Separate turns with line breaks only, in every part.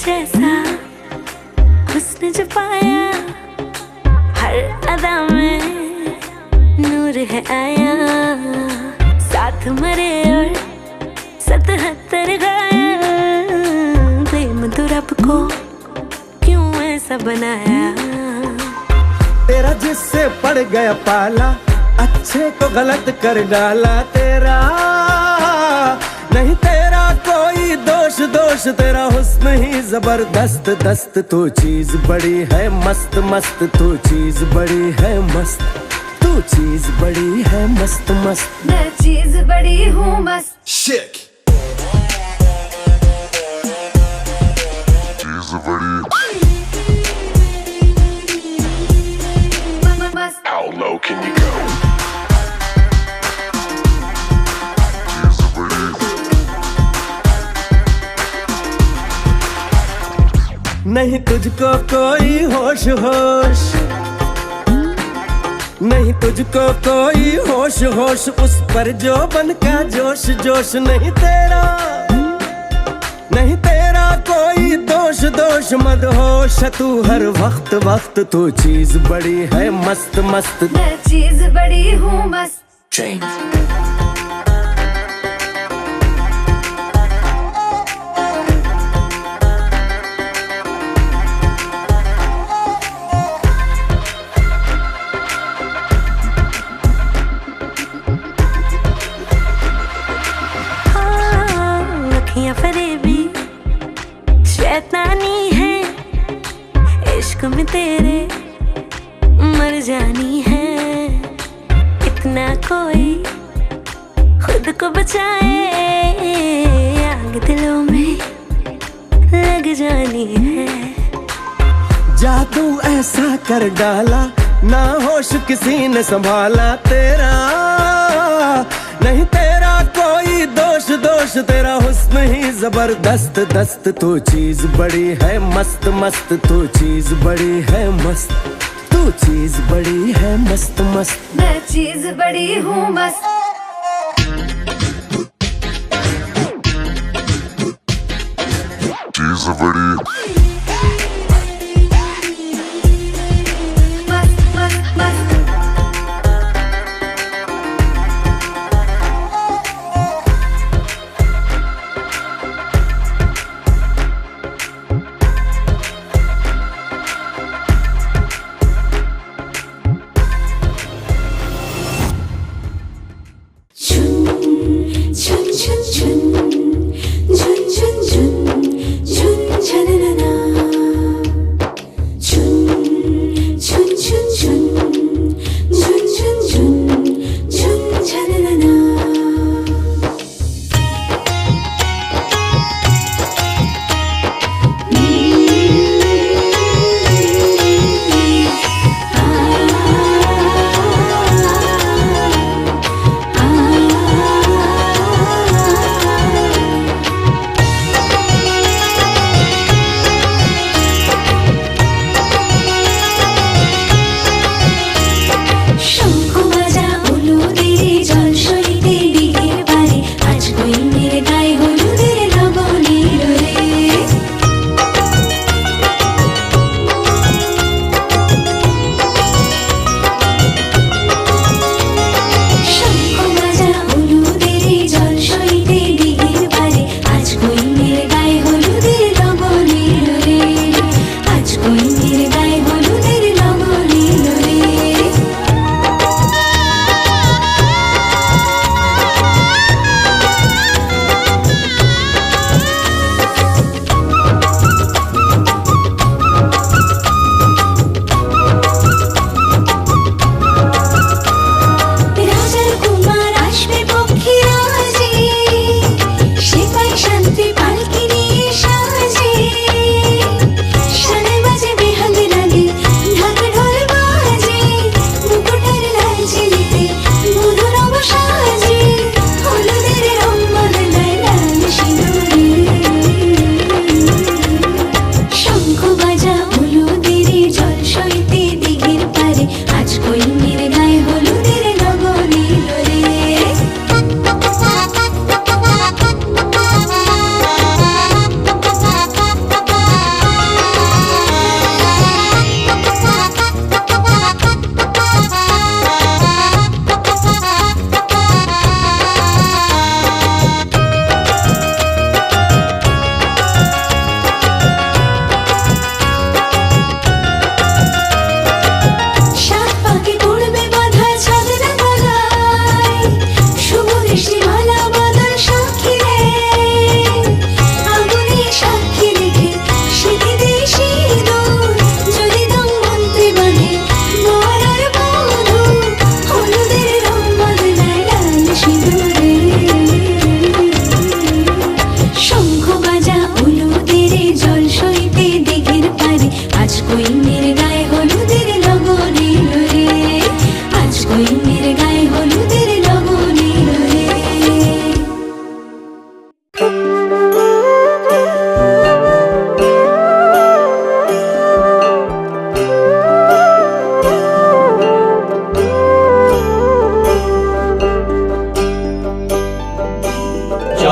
जैसा हुस्न जो पाया, हर अदा में नूर है आया। साथ मरे और 77 घायल, प्रेम तो रब को क्यों ऐसा बनाया।
तेरा जिससे पड़ गया पाला, अच्छे को गलत कर डाला। तेरा नहीं तेरा कोई दोष, दोष तेरा हुस्न ही जबरदस्त दस्त। तू चीज बड़ी है मस्त मस्त, तू चीज बड़ी है मस्त, तू चीज बड़ी है मस्त मस्त।
मैं चीज बड़ी हूँ मस्त।
Chick. चीज बड़ी। How low can you go?
नहीं तुझको कोई होश होश, नहीं तुझको कोई होश होश, उस पर जो बन का जोश जोश। नहीं तेरा नहीं तेरा कोई दोष दोष, मदहोश तू हर वक्त वक्त। तू चीज बड़ी है मस्त मस्त,
मैं चीज बड़ी हूँ मस्त। फरेबी शैतानी है, इश्क में तेरे मर जानी है। इतना कोई खुद को बचाए, आग दिलों में लग जानी है।
जादू ऐसा कर डाला, ना होश किसी ने संभाला। तेरा नहीं तेरा कोई दोष दोष, तेरा हुस्न ही जबरदस्त दस्त। तू चीज बड़ी है मस्त मस्त, तू चीज बड़ी है मस्त, तू चीज बड़ी है मस्त मस्त।
मैं चीज बड़ी हूँ मस्त।
चीज बड़ी।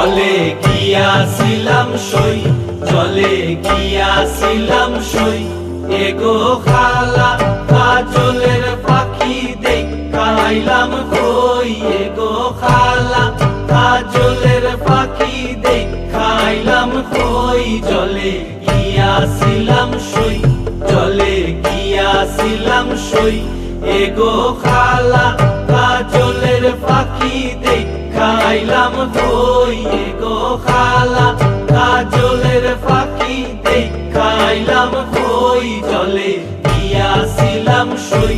জলে গিয়াছিলাম সই, জলে গিয়াছিলাম সই, এগো খালা কাজলের পাখি দেখা আইলাম কই, এগো খালা কাজলের পাখি দেখা আইলাম কই, জলে গিয়াছিলাম সই, জলে গিয়াছিলাম সই, এগো খালা কাজলের পাখি দেখা আইলাম কই, এগো খালা কাজলের পাখি দেখা আইলাম কই, জলে গিয়াছিলাম সই,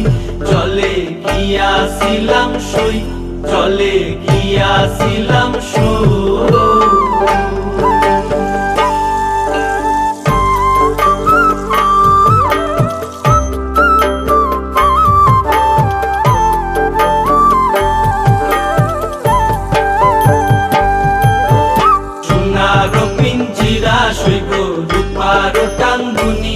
জলে গিয়াছিলাম সই, জলে গিয়াছিলাম সই। রূপারো টাঙ্গুনি,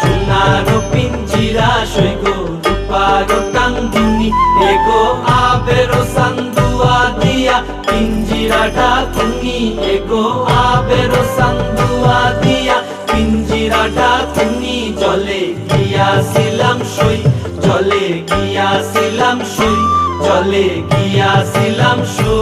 সোনারো পিঞ্জিরা সইগো রূপারো টাঙ্গুনি, এগো আবেরো সান্দুয়া দিয়া পিঞ্জিরাটা তুমি, এগো আবেরো সান্দুয়া দিয়া পিঞ্জিরাটা তুমি, জলে গিয়াছিলাম সই, জলে গিয়াছিলাম সই, জলে গিয়াছিলাম সই।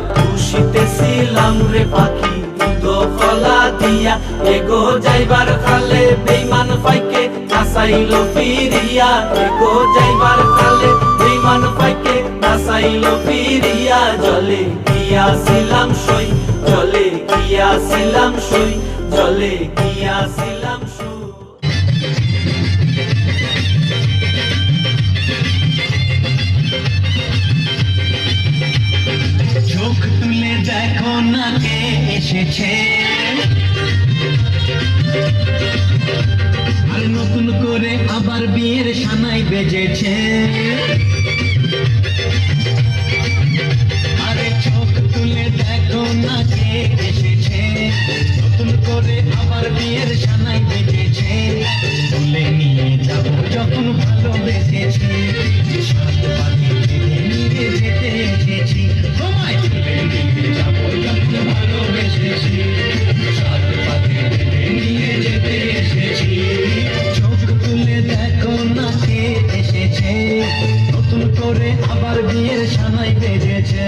খুশিতেছিলাম রে পাখি দুধ কলা দিয়া, এগো যাইবার খালে বেইমান পাইকে নাসাইলো ফিরিয়া, এগো যাইবার খালে বেইমান পাইকে নাসাইলো ফিরিয়া, জলে গিয়াছিলাম সই, জলে গিয়াছিলাম সই, জলে গিয়াছিলাম সই।
চোখ তুলে দেখো না কে এসেছে, আর নতুন করে আবার বিয়ের সানাই বেজেছে, আরে চোখ তুলে দেখো না কে এসেছে, নতুন করে আবার বিয়ের সানাই বেজেছে, তুলে নিয়ে যাবো যখন ভালোবেসেছি, সাত পাখি বেঁধে নিয়ে যেতে এসেছি, তোমায় তুলে নিয়ে যাবো যখন ভালোবেসেছি, সাত পাখি বেঁধে নিয়ে যেতে এসেছি, চোখ তুলে দেখো না কে এসেছে, নতুন করে আবার বিয়ের সানাই বেজেছে।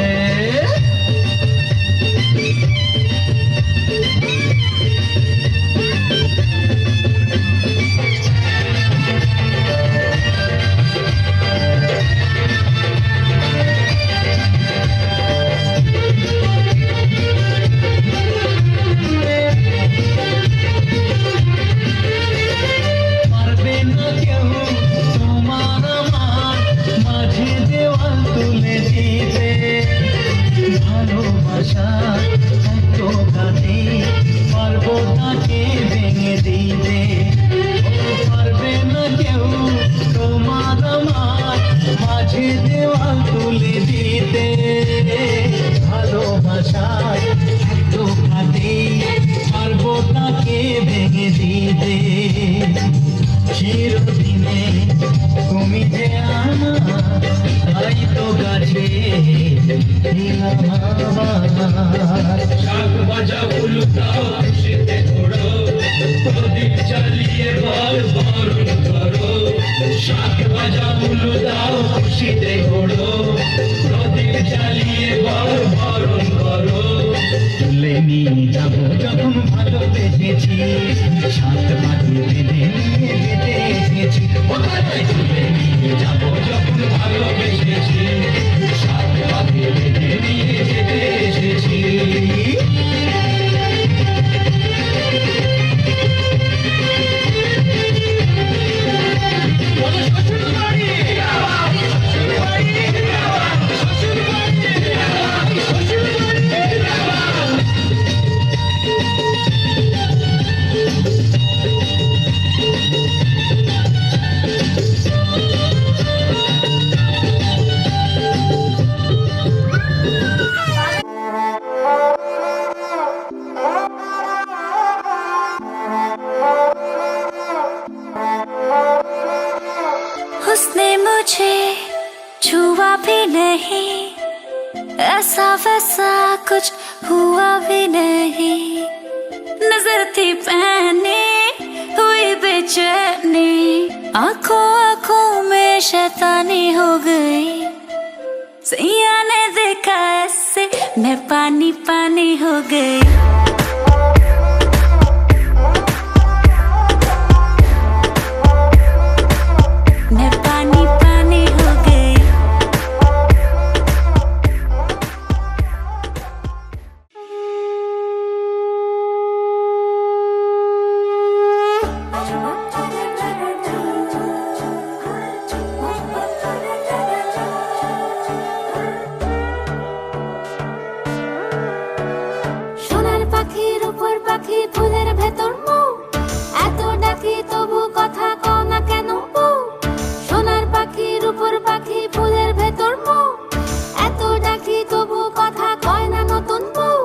চিরদিনে তুমি যে আমার তাই তো গাছে শাক বাজা উলুটাও খুশিতে ঘোড়ো, প্রদীপ জ্বালিয়ে বরণ করো, শাক বাজা উলুটাও খুশিতে ঘোড়ো, প্রদীপ জ্বালিয়ে বরণ করো, তুলে নিয়ে যাবো যখন ভালোবেসেছি, সাত পাখি বেঁধে নিয়ে যেতে এসেছি, তুলে নিয়ে যাবো যখন ভালোবেসেছি, সাত পাখি বেঁধে নিয়ে যেতে এসেছি।
वैसा कुछ हुआ भी नहीं, नजर थी पहनी हुई बेचैनी, आंखों आंखों में शैतानी हो गई। सैया ने देखा ऐसे मैं पानी पानी हो गई। मैं पानी पानी हो गई। সোনার পাখির উপর পাখি ফুলের ভেতর মৌ, এত ডাকি তবু কথা কও না কেন বউ। সোনার পাখির উপর পাখি ফুলের ভেতর মৌ, এত ডাকি তবু কথা কয় না নতুন বউ।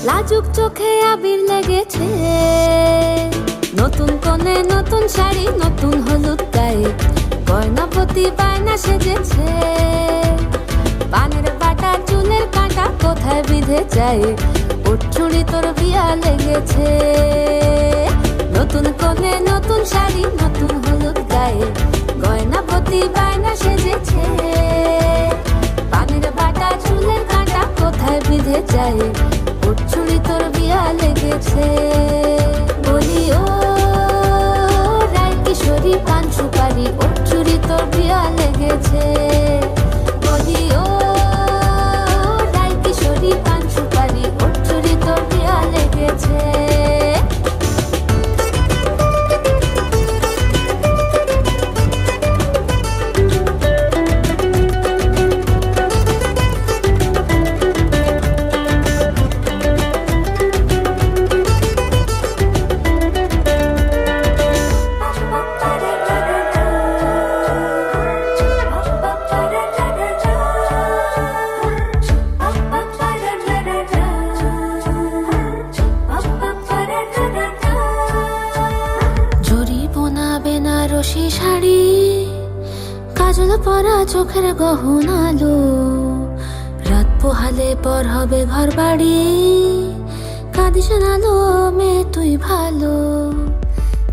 লাজুক চোখে আবির লেগেছে, নতুন কোণে নতুন শাড়ি নতুন হলুদ গায়ে, গয়নাপতি বায়না সেজেছে। পানের বাটা চুলের কাঁটা কোথায় বিঁধে যায়, উঠছুড়ি তোর বিয়া লেগেছে। নতুন কোণে নতুন শাড়ি নতুন হলুদ গায়ে, গয়নাপতি বায়না সেজেছে। পানের বাটা চুলের কাঁটা কোথায় বিঁধে যায়, উঠছুড়ি তোর বিয়া লেগেছে। বলি ও রায় কিশোরী পান সুপারি, উঠছুড়ি তোর বিয়া লেগেছে। বলি ও রায় কিশোরী পান সুপারি, উঠছুড়ি তোর বিয়া লেগেছে। বেনারসি শাড়ি, কাজল পরা চোখের গহনালো, রাত পোহালে পর হবে ঘর বাড়ি, কাঁদিস নালো মেয়ে তুই ভালো।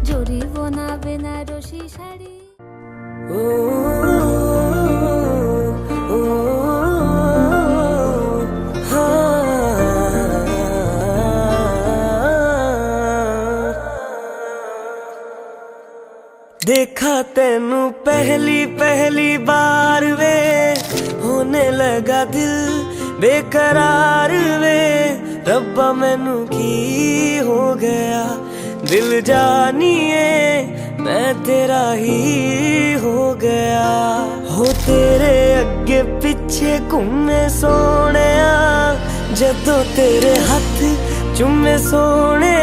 জরি বোনা বেনারসি শাড়ি।
देखा तेनू पहली पहली बार वे, होने लगा दिल बेकरार वे। रब्बा मैनू की हो गया, दिल जानिए मैं तेरा ही हो गया। हो तेरे अगे पिछे घूमे सोने, जदों तेरे हाथ चुमे सोने,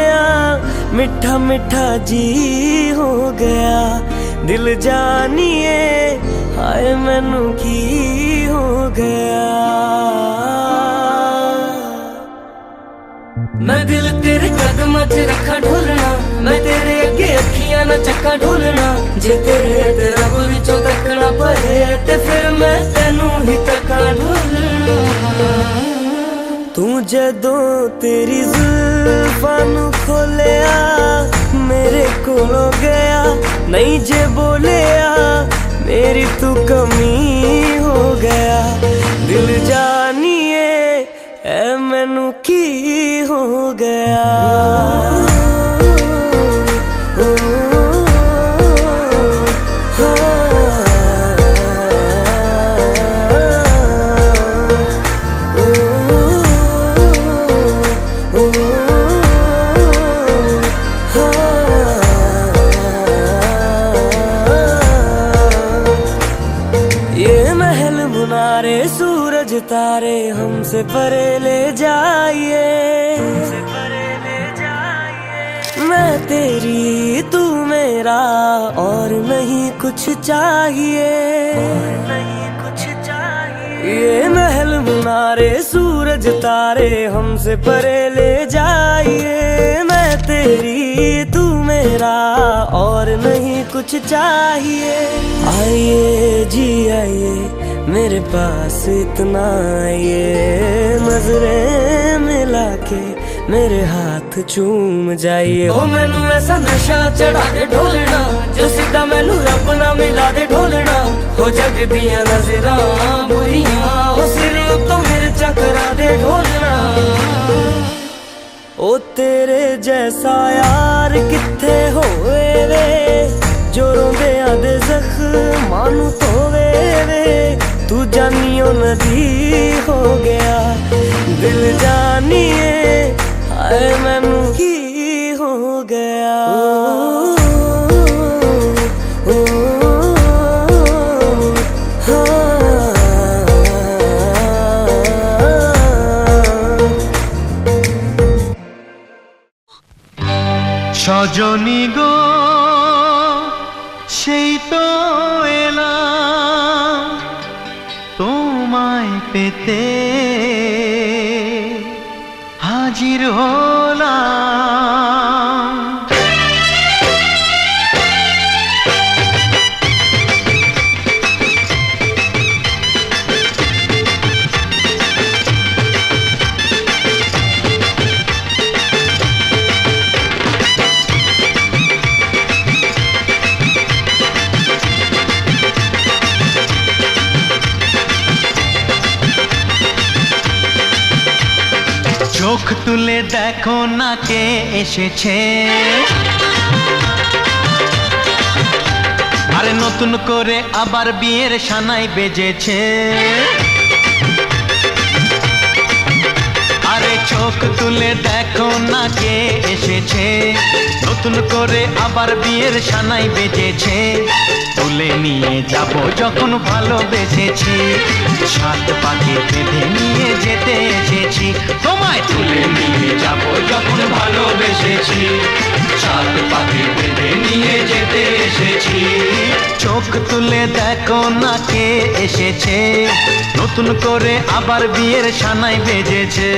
मिठा मिठा जी हो गया। दिल जानिए हाय मैनू की हो गया। मैं दिल तेरे कदम च रखा ढोलना, मैं तेरे अगे अखियां न चक्का ढोलना। जे तेरे तेरा विचों तकना पए ते फिर मैं तेनू ही तक्का ढोलना। तू जदों तेरी जुल्फां नू खोलिया, मेरे कोलों गया नहीं जे बोलिया, मेरी तू कमी हो गया। दिल जानिए ऐ मैनू की हो गया। सूरज तारे हमसे परे ले जाइए, मैं तेरी तू मेरा और नहीं कुछ चाहिए। ये महल मुनारे सूरज तारे हमसे परे ले जाइए, मैं तेरी तू मेरा और नहीं कुछ कुछ चाहिए। आइए जी आइए मेरे पास इतना आइए, नजरें मिला के मेरे हाथ चूम जाइए। ओ मैनू ऐसा नशा चढ़ा दे ढोलना, जो सीधा मैनू रब ना मिला दे ढोलना। हो जग दियां नजरां बुरियां, ओ सिर तो मेरे चकरा दे ढोलना। ओ तेरे जैसा यार किथे होवे वे, जो रोंदे आदे जख्मां नू धोवे वे। तू जानियो नदी हो गया दिल जानिए, हाय मैनू की हो गया।
সজনী গো সেই তো এলাম তোমায় পেতে, হাজির হলাম। চোখ তুলে দেখো না কে এসেছে, আরে নতুন করে আবার বিয়ের সানাই বেজেছে। আরে চোখ তুলে দেখো না কে এসেছে, নতুন করে আবার বিয়ের সানাই বেজেছে। তুলে নিয়ে যাব যখন ভালোবেসেছি, সাত পাকে বেঁধে নিয়ে যেতে এসেছি। তোমায় তুলে নিয়ে যাব যখন ভালোবেসেছি, সাত পাকে বেঁধে নিয়ে যেতে এসেছি। চোখ তুলে দেখো না কে এসেছে, নতুন করে আবার বিয়ের সানাই বেজেছে।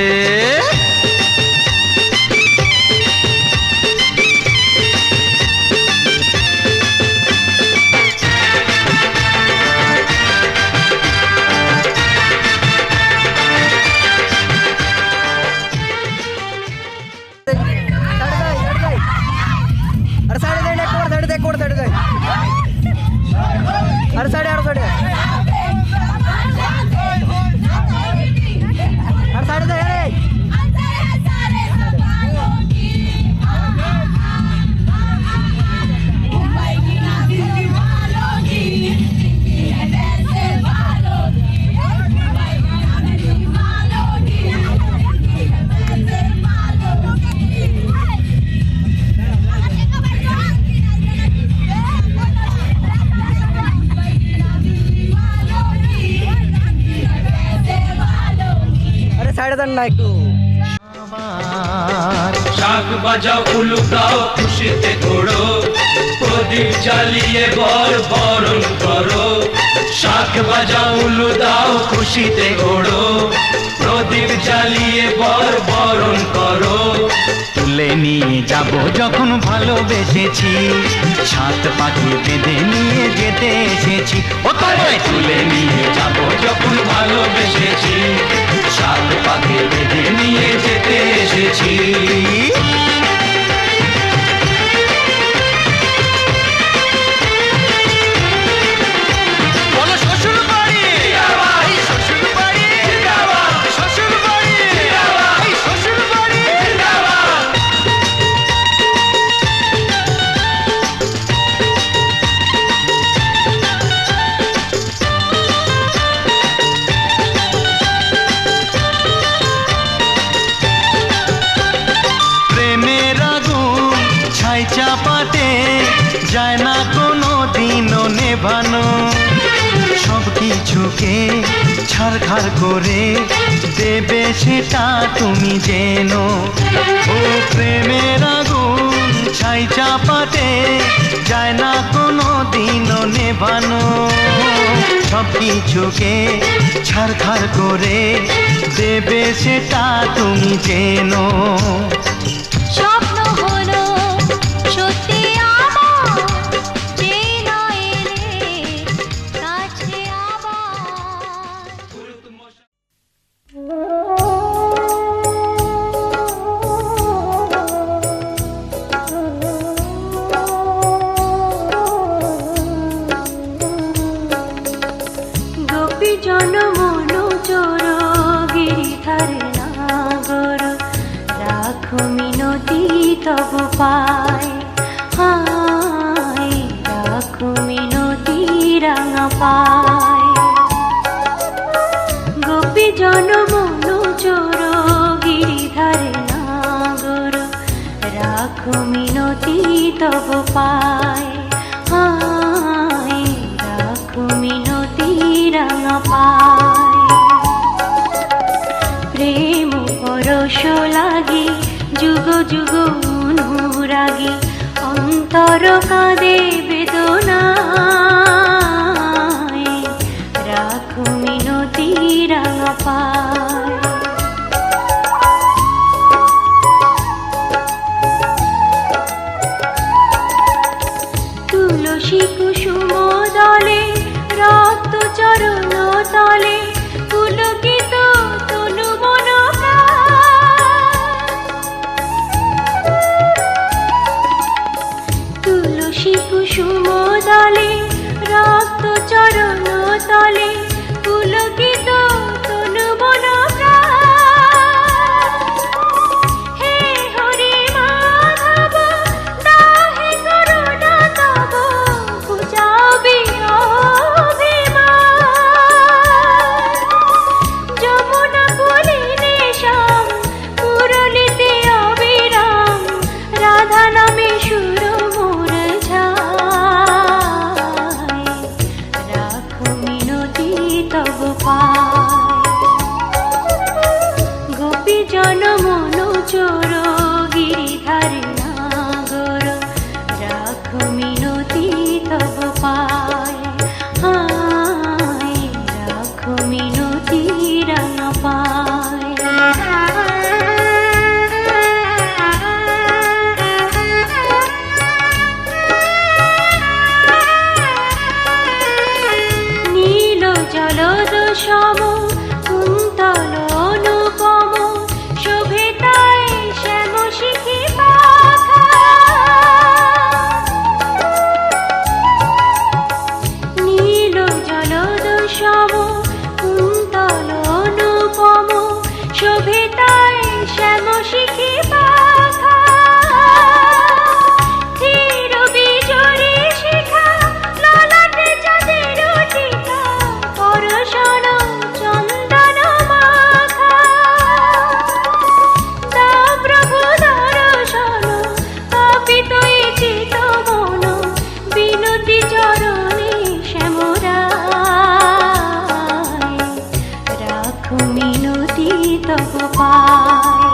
শাক বাজাও উলু গাও খুশিতে ঘোড়ো, প্রদীপ জ্বালিয়ে বর বরণ করো। শাক বাজাও উলু দাও খুশিতে ঘোড়ো, প্রদীপ জ্বালিয়ে বর বরণ করো।
তুলে নিয়ে যাব যখন ভালোবেসেছি, সাত পাখি বেঁধে নিয়ে যেতে এসেছি। ও তোমায়
তুলে নিয়ে যাব যখন ভালোবেসেছি, সাত পাখি বেঁধে নিয়ে যেতে এসেছি।
চাপাতে যায় না কোনো দিনও নেভানো, সব কিছুকে ছাড়খাড় করে দেবে সেটা তুমি জেনো। ও প্রেমের আগুন ছাই চাপাতে যায় না কোনো দিনও নেভানো, সব কিছুকে ছাড়খাড় করে দেবে সেটা তুমি জেনো।
স্বপ্ন হলো সত্যি আমার, যে রাখো মিনতি তব পায়, হায় রাখো মিনতি রাঙা পায়। গোপী জন মনু চোর গিরিধারে নাগর, রাখো মিনতি তব পায়, হায় রাখো মিনতি রাঙা পায়। প্রেম পরশ লাগি যুগ যুগ অনুরাগী, অন্তর কাঁদে বেদনায়, রাখো মিনতি রাঙা পায়। তুলসী কুসুম দলে রক্ত চরণ তলে, পুলকিত তনু মন তুলসী কুসুম দলে রক্ত চরণ তলে, পুলকিত তনু মন হে হরি মাধব দাহে করুণা তব, বুঝাবি অভিমান। যমুনা কুলিনে শ্যাম মুরলিতে অবিরাম, রাধা নামে সুর মোর ঝায়, রাখো মিনতি তব পায়। গোপী জন মনু চোর গিরিধারে নাগর, রাখো মিনতি তব পায়, হায় রাখো মিনতি রাঙা পায়। নীল জলদ সম কুন্তল অনুপম, শোভে তাই শ্যাম শিখি পাখা। নীল জলদ সম কুন্তল অনুপম, শোভে তাই শ্যাম শিখি পাখা। ধীর বিজড়ি শিখা ললাটে চাঁদের টিকা, পরশন চন্দন মাখা। তা প্রভু দর্শন পাপিত এ চিত মন, বিনতি চরণে শ্যামরায়, রাখো মিনতি তব পায়।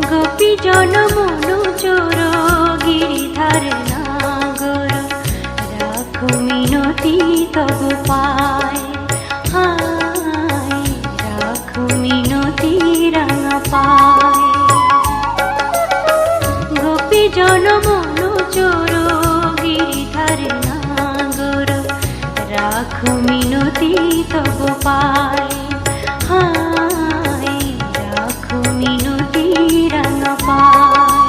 গোপী জন মনু চোর গিরিধার নাগর, রাখো মিনতি তব পায়, হায় রাখো মিনতি রাঙা পায়। গোপী জন মনু চোর গিরিধার নাগর, রাখো মিনতি তব পায়, হায় রাখো মিনতি রাঙা পায়।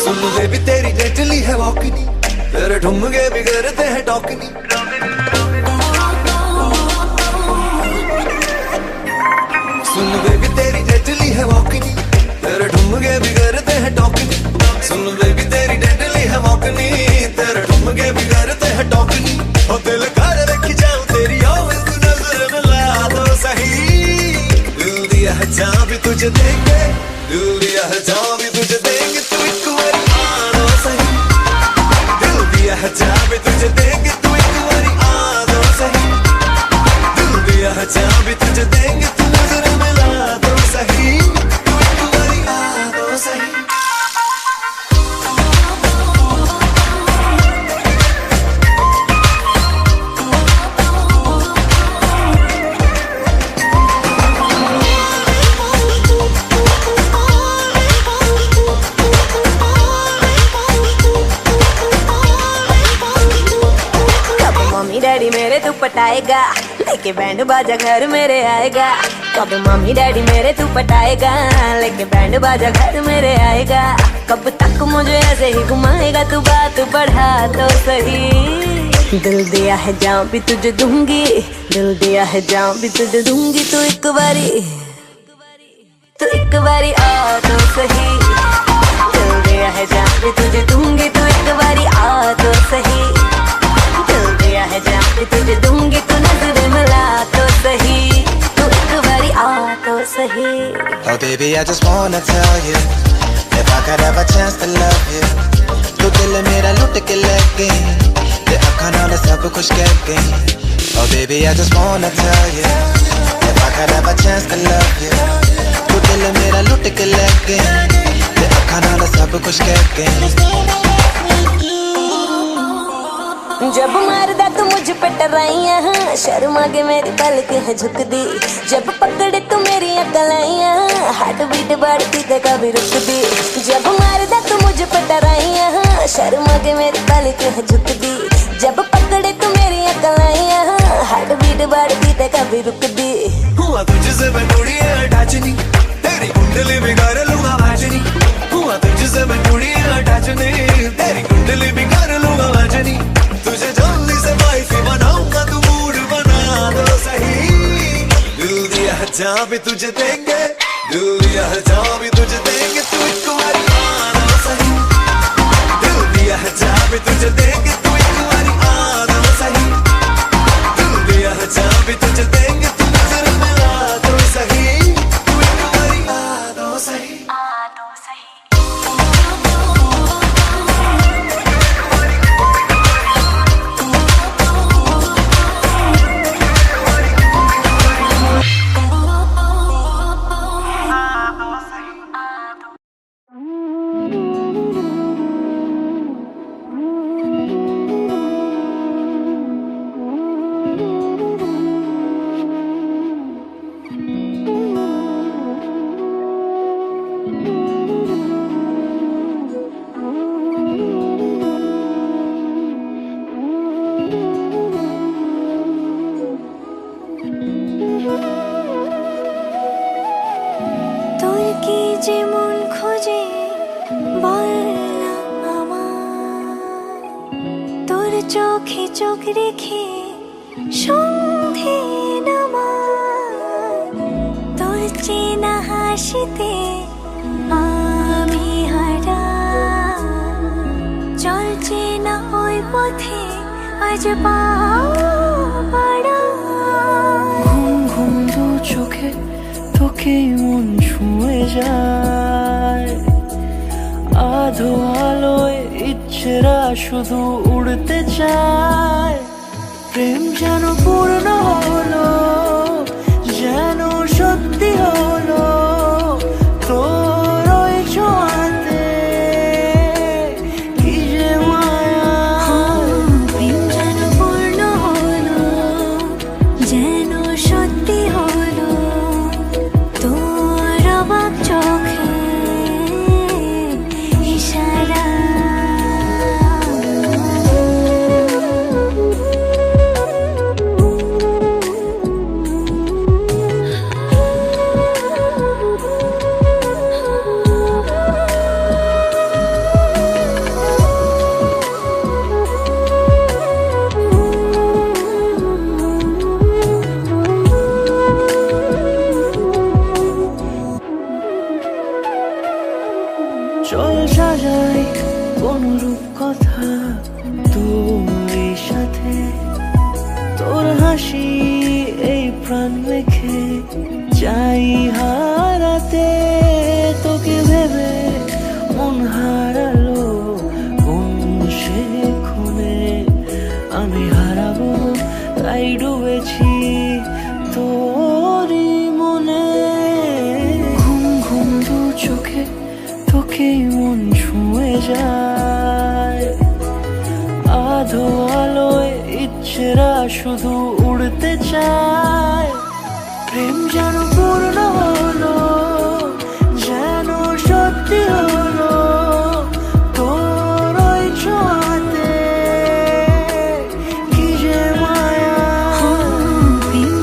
सुन बेबी तेरी डेडली है वॉकनी, तेरे ठुमके बिगड़ते हैं टॉकनी। सुन बेबी तेरी डेडली है वॉकनी, तेरे ठुमके बिगड़ते हैं टॉकनी। सुन बेबी तेरी डेडली है वॉकनी, तेरे ठुमके बिगड़ते हैं टॉकनी। ओ दिल कर रखी जाऊं तेरी आवाज़ नजर मिला दो सही, दिल दिया है जहाँ भी तुझे देंगे, दिल दिया है जहाँ भी तुझे देंगे, तू एक बारी आना सही। दिल दिया है जहाँ भी तुझे देंगे, तू एक बारी आना सही। दिल दिया है जहाँ भी तुझे देंगे, तू नजर मिला दो सही, तू एक बारी आना सही।
डैडी मेरे तू पटाएगा, लेके बैंड बाजा घर मेरे आएगा। कब मम्मी डैडी मेरे तू पटाएगा, लेके बैंड बाजा घर मेरे आएगा। कब तक मुझे ऐसे ही घुमाएगा तू, बात बढ़ा तो सही। दिल दिया है जान भी तुझे दूंगी, दिल दिया है जान भी तुझे दूंगी। तू एक बारी आ तो सही। दिल दिया है जान भी तुझे दूंगी, तू एक बारी आ तो सही। दिल दिया है जान भी तुझे दूंगी, तू नजर मिला तो सही। तू एक बारी आ तो सही।
Oh baby, I just wanna tell you, if I could have a chance to love you, तू दिल मेरा लुट के ले गई, ते अखां नाल सब कुछ कह गई। Oh baby, I just wanna tell you, if I could have a chance to love you, तू दिल मेरा लुट के ले गई, ते अखां नाल सब कुछ कह गई।
जब मारदा तू मुझ पे टराइयां, शर्मा के मेरी पलक है झुक दी। जब पकड़े तू मेरी अकलाइयां, हार्ट बीट बढ़ती ते कभी रुक दी। जब मारदा तू मुझ पे टराइयां, शर्मा के मेरी पलक है झुक दी। जब पकड़े तू मेरी अकलाइयां, हार्ट बीट बढ़ती ते कभी रुक दी।
हुआ तुझसे मैं थोड़ी अटैच नहीं, तेरी कुंडली बिगाड़ लूंगा मैच नहीं। हुआ तुझसे मैं थोड़ी अटैच नहीं, तेरी कुंडली बिगाड़ लूंगा मैच नहीं। तुझे जल्दी से वाइफी बनाऊंगा, तू मूड बना दो सही। दिल दिया है जहाँ भी तुझे देंगे, दिल दिया है जहाँ भी तुझे देंगे। तू एक बारी आना सही। दिल दिया है जहाँ भी तुझे देंगे, तू एक बारी आना सही। दिल दिया है जहाँ भी तुझे देंगे, तू नजर मिला तो सही। तू एक बारी आ तो सही।
যেমন খোঁজে বললাম আমার, তোর চোখে চোখ রেখে সন্ধে নামার। তোর চেনা হাসিতে আমি হারা, চল চেনা ওই পথে আজ পাড়া।
ঘুম ঘুম দু চোখে তোকে মন ছুঁয়ে যায়, আধো আলোয় ইচ্ছেরা শুধু উড়তে চায়। প্রেম যেন পূর্ণ হলো, যেন সত্যি হলো, তোর ওই ছোঁয়াতে কি যে মায়া।
প্রেম যেন পূর্ণ হলো, যেন সত্যি হলো, তোর অবাক চোখে ইশারা।
চল সাজাই কোন রূপ কথা তোর সাথে, তোর হাসি এই প্রাণ মেখে চাই হারাতে। তোকে ভেবে মন হারালো কোন সে ক্ষণে, আমি হারাবো তাই ডুবেছি তোরই মনে। ঘুম ঘুম দু চোখে তোকে মন ছুঁয়ে যায়, আধো আলোয় ইচ্ছেরা শুধু উড়তে চায়। প্রেম যেন পূর্ণ হলো, যেন সত্যি হলো, তোর ওই ছোঁয়াতে কি যে মায়া।
প্রেম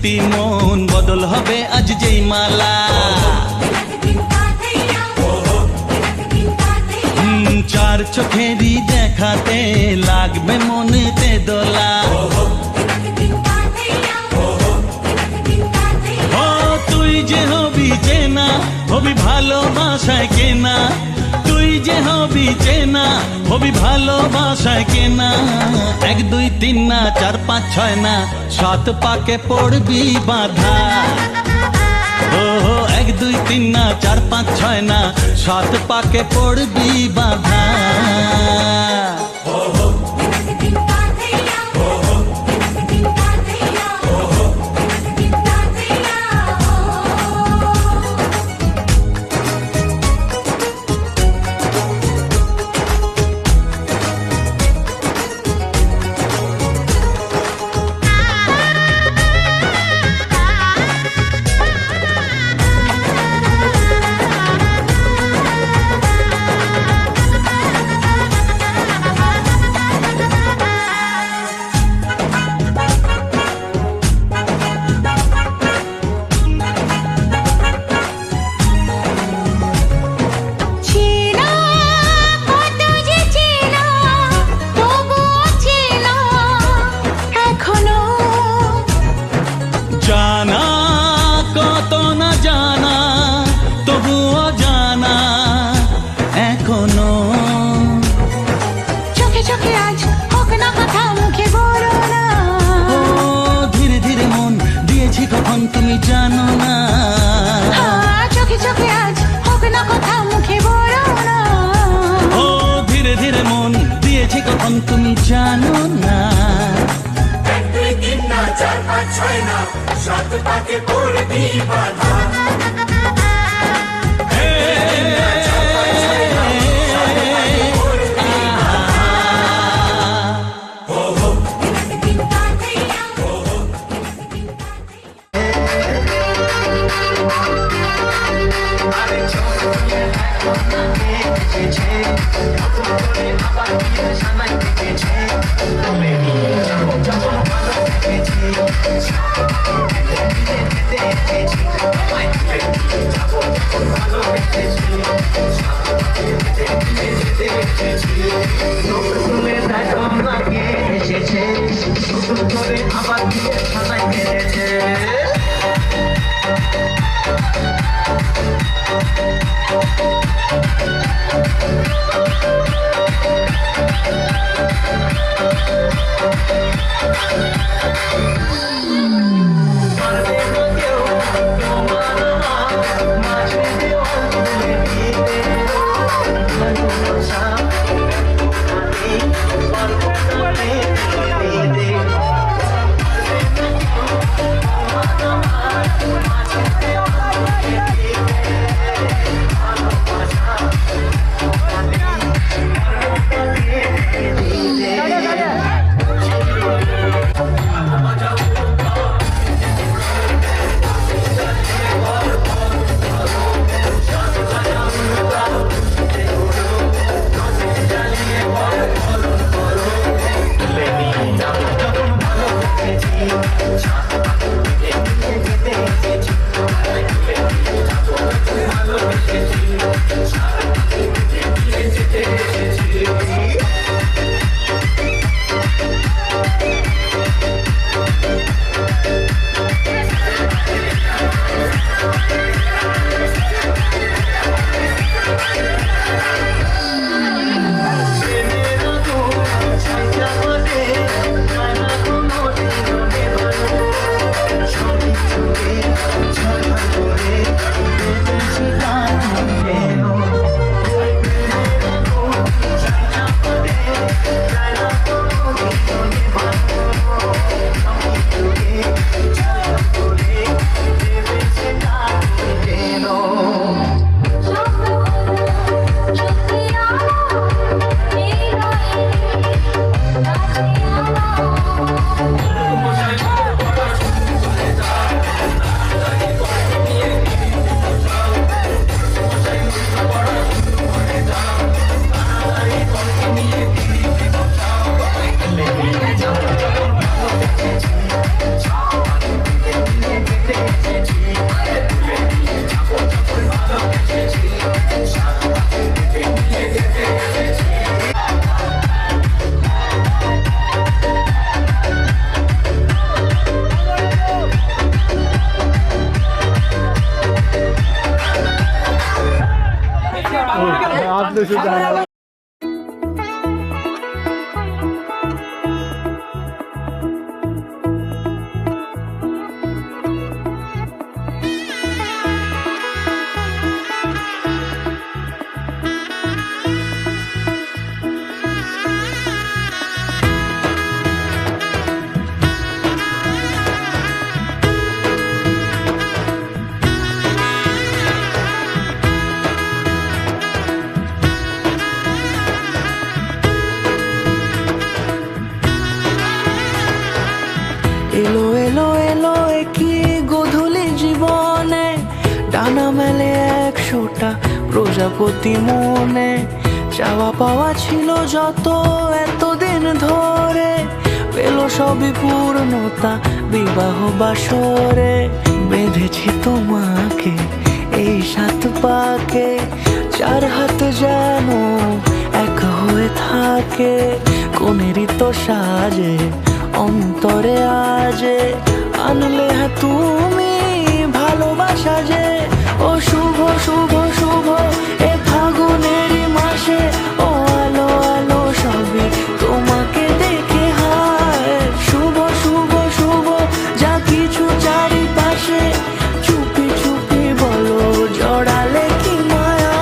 দুটি মন বদল হবে আজ যেই মালা চার চোখেরই দেখাতে লাগবে মনেতে দোলা ও তুই যে হবি চেনা হবি ভালোবাসায় কেনা তুই যে হবি চেনা হবি ভালোবাসায় কেনা 1 2 3 না 4 5 6 না 7 পাকে পড়বি বাধা ও 1 2 3 না 4 5 6 না 7 পাকে পড়বি বাধা জানা কত না জানা তবুও জানা এখনো
চোখে চোখে আজ হোক না কথা মুখে বলো না
ও ধীরে ধীরে মন দিয়েছি কখন তুমি জানো না
চোখে চোখে আজ হোক না কথা মুখে বলো না
ও ধীরে ধীরে মন দিয়েছি কখন তুমি জানো না
1 2 3 না 4 5 6 না 7 পাকে পড়বি বাধা
প্রজাপতি মনে চাওয়া পাওয়া ছিল যত এতদিন ধরে, পেল সবই পূর্ণতা বিবাহ বাসরে। বেঁধেছি তোমাকে এই 7 পাকে, 4 হাত যেন এক হয়ে থাকে। কোনেরই তো সাজে অন্তরে আজে আনলে তুমি ভালোবাসা যে। ও শুভ শুভ শুভ এ ফাগুনেরই মাসে, ও আলো আলো সবই তোমাকে দেখে হায়। শুভ শুভ শুভ যা কিছু চারিপাশে, চুপি চুপি বলো জড়ালে কি মায়া।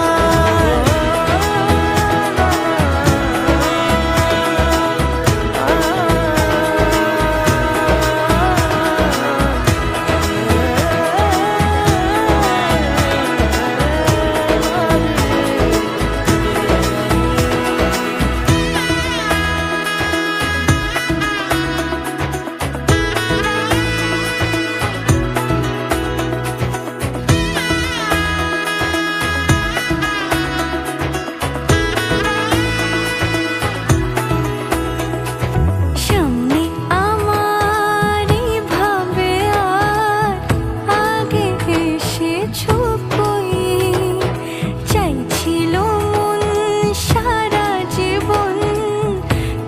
সামনে আমারই ভাবে আর আগে এসেছো কই, চাইছিল মন সারা জীবন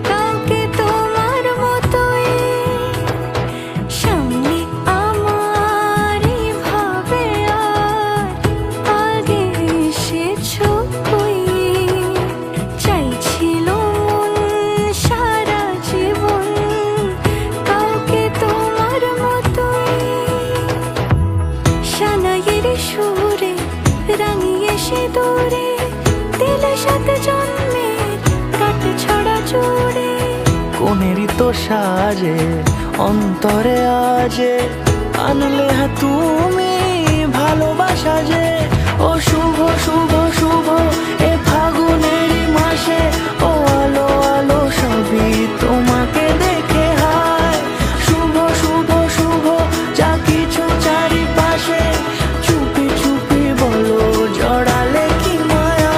কাউকে তোমার মতোই। সামনে আমারই ভাবে আর আগে এসেছো কই, চাইছিল মন সারা জীবন কাউকে তোমার মতোই। সানাইয়ের সুরে রাঙিয়ে সে দূরে দিলে 7 জন্মের কাট ছড়া জোড়ে।
কোনেরই তো সাজে অন্তরে আজে আনলে তুমি ভালোবাসা যে। ও শুভ শুভ শুভ এ ফাগুনেরই মাসে, ও আলো আলো সবই তোমাকে দেখে হায়। শুভ শুভ শুভ যা কিছু চারিপাশে, চুপি চুপি বলো জড়ালে কি মায়া।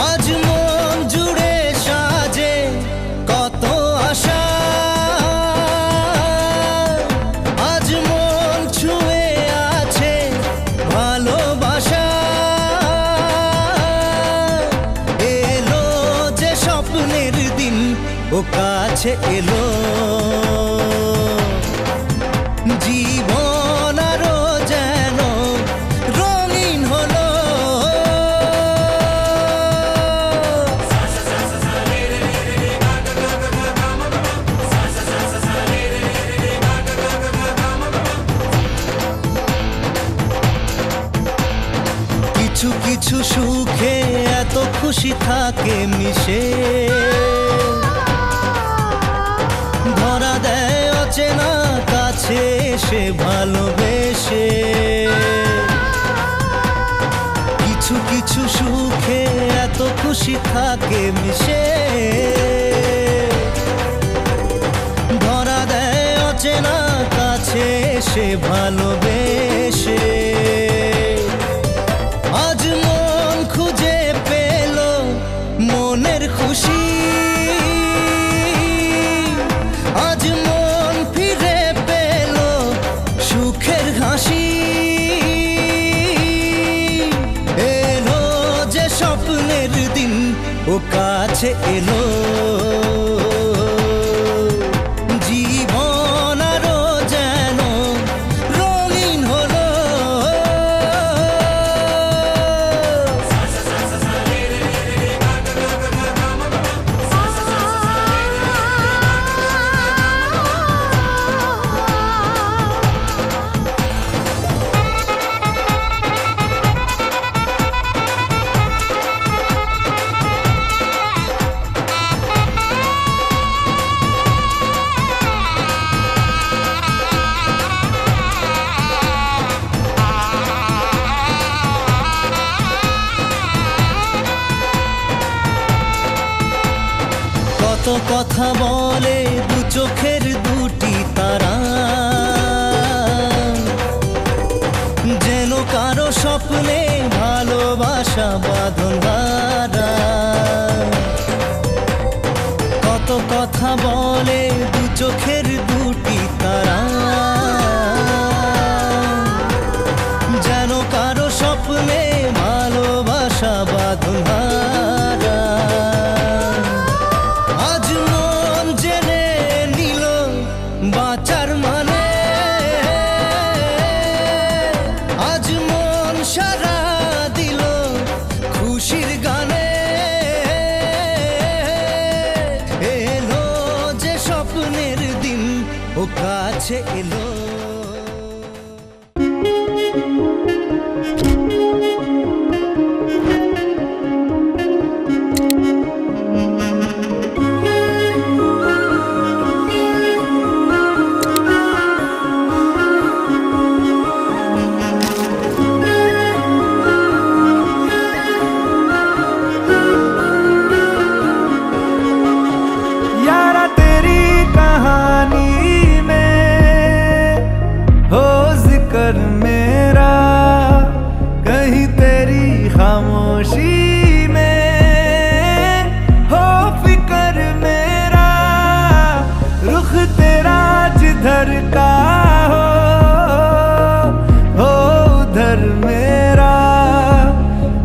আজ মন জুড়ে সাজে কত আশা, আজ মন ছুঁয়ে আছে ভালোবাসা। এলো যে স্বপ্নের দিন ও কাছে এলো, জীবন আরো যেন রঙিন হলো। কিছু কিছু সুখে এত খুশি থাকে মিশে, ধরা দেয় অচেনা কাছে এসে ভালোবেসে। কিছু কিছু সুখে এত খুশি থাকে মিশে, ধরা দেয় অচেনা কাছে এসে ভালোবেসে। আজ মন খুঁজে পেল মনের খুশি, আজ মন ফিরে পেল সুখের হাসি। এলো যে স্বপ্নের দিন ও কাছে এলো, কথা বলে দু চোখের দুটি তারা, যেন কারো স্বপ্নে ভালোবাসা বাঁধন হারা। কত কথা বলে দু চোখের দুটি তারা, যেন কারো স্বপ্নে ভালোবাসা বাঁধন হারা। আজ মন জেনে নিল বাঁচার মানে, আজ মন সারা দিল খুশির গানে। এলো যে স্বপ্নের দিন ও কাছে এলো।
यारा तेरी कहानी में हो जिक्र मेरा, कहीं तेरी खामोशी में हो फिक्र मेरा। रुख तेरा जिधर का हो उधर मेरा,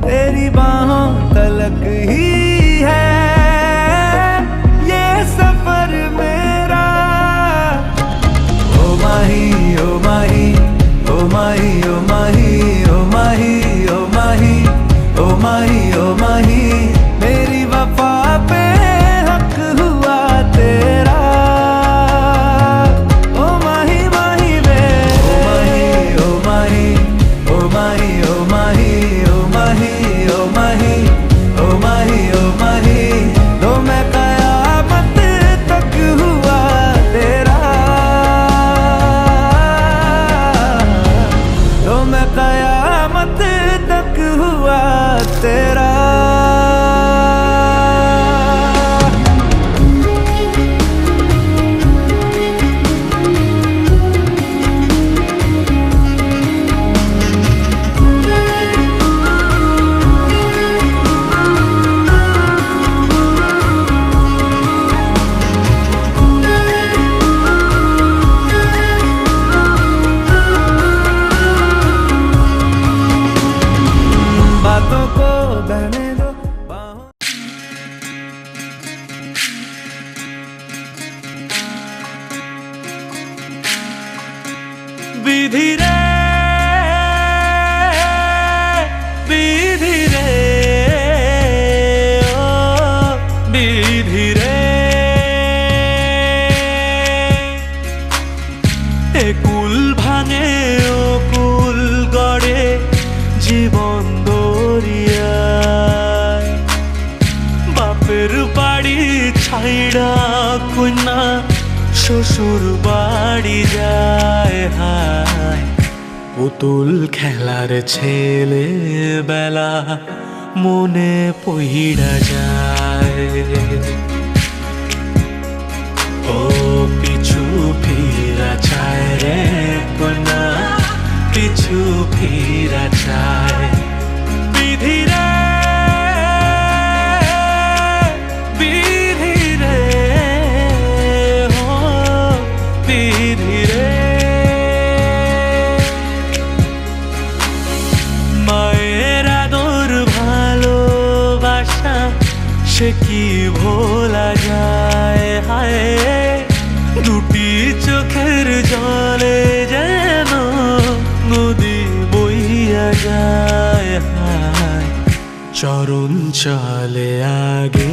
तेरी बाहों तलक ही है ये सफर मेरा। ओ माही ओ माही ओ माही ओ माही ओ माही ओ माही ओ माही ओ माही, मेरी वफा पे हक हुआ तेरा। ओ माही माही वे ओ माही ओ माही ओ माही ओ माही ओ माही ओ माही ओ माही, तो मैं कयामत तक हुआ तेरा। तो मैं कयामत तक हुआ तेरा। बातों को बहने दो बाहों। विधि रे विधि रे ओ विधि रे, এ কুল ভাঙে ও কুল গড়ে জীবন দরিয়ায়। বাপের বাড়ি ছাইড়া কন্যা শ্বশুর বাড়ি যায় হায়। পুতুল খেলার ছেলে বেলা মনে পইড়া যায়। ও পিছু ফিরা চায় রে কন্যা, পিছু ফিরা চায়। বিধি রে বিধি রে ও বিধি রে, মায়ের আদর ভালোবাসা সে কি ভোলা যায় হায়। দুটি চোখের জলে যেন নদী বইয়া যায় হায়। চরণ চলে আগে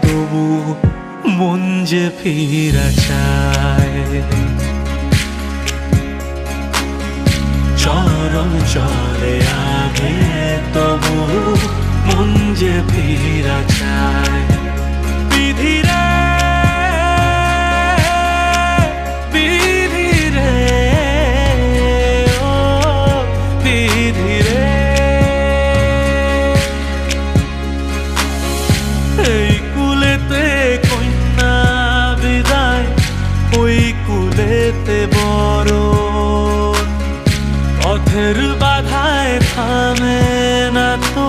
তবু মন যে ফিরা চায়। চরণ চলে আগে তবু মন যে ফিরা চায়। বিধি রে বিধি রে ও বিধি রে, এই কুলেতে কন্যা মোহের বাধায় থামে না তো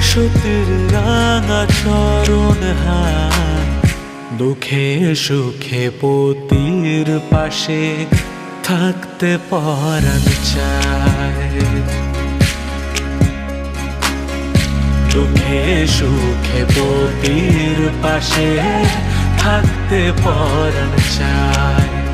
সতীর রাঙা চরণ হাত দুঃখে সুখে পতির পাশে থাকতে পরাণ চায় দুঃখে সুখে পতির পাশে থাকতে পরাণ চায়